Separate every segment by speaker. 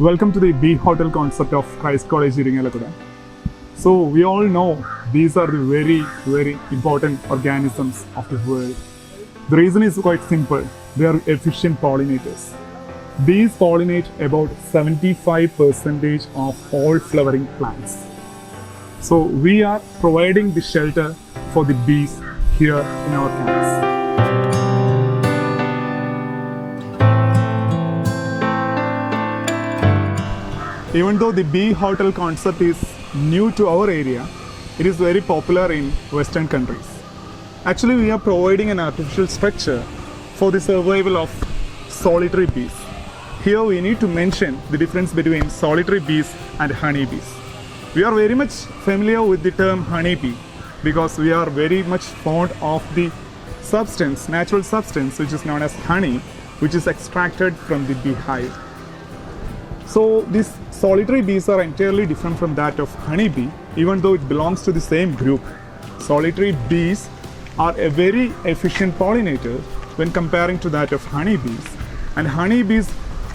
Speaker 1: Welcome to the bee hotel concept of Christ College Iringalakuda. So we all know these are the very important organisms of the world. The reason is quite simple. They are efficient pollinators. Bees pollinate about 75% of all flowering plants. So we are providing the shelter for the bees here in our campus. Even though the bee hotel concept is new to our area, it is very popular in Western countries. Actually, we are providing an artificial structure for the survival of solitary bees. Here we need to mention the difference between solitary bees and honeybees. We are very much familiar with the term honeybee because we are very much fond of the substance, natural substance, which is known as honey, which is extracted from the beehive. So these solitary bees are entirely different from that of honeybee, even though it belongs to the same group. Solitary bees are a very efficient pollinator when comparing to that of honeybees. And honeybees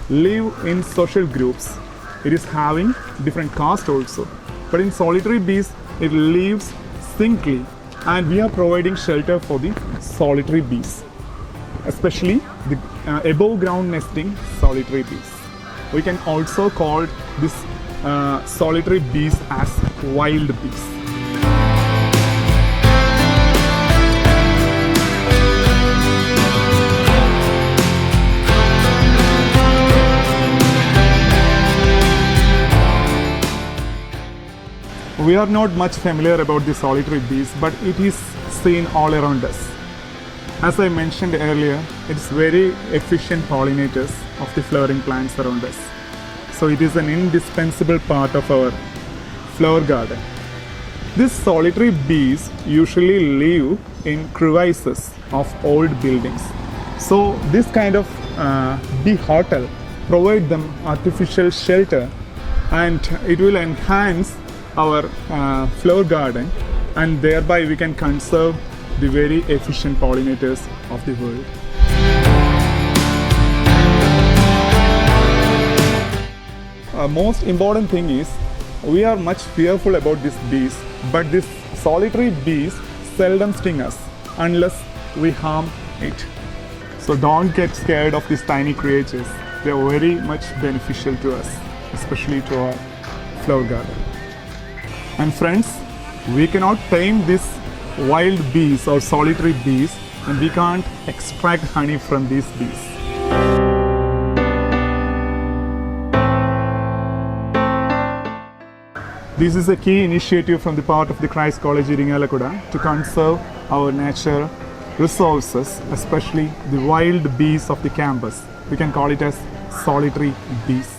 Speaker 1: live in social groups. It is having different caste also. But in solitary bees, it lives singly, and we are providing shelter for the solitary bees, especially the above ground nesting solitary bees. We can also call this solitary bees as wild bees. We are not much familiar about the solitary bees, but it is seen all around us. As I mentioned earlier, it's very efficient pollinators of the flowering plants around us. So it is an indispensable part of our flower garden. These solitary bees usually live in crevices of old buildings. So this kind of bee hotel provide them artificial shelter, and it will enhance our flower garden, and thereby we can conserve the very efficient pollinators of the world. Most important thing is we are much fearful about these bees, but these solitary bees seldom sting us unless we harm it. So don't get scared of these tiny creatures. They are very much beneficial to us, especially to our flower garden. And friends, we cannot tame these wild bees or solitary bees, and we can't extract honey from these bees. This is a key initiative from the part of the Christ College Iringalakuda to conserve our natural resources, especially the wild bees of the campus. We can call it as solitary bees.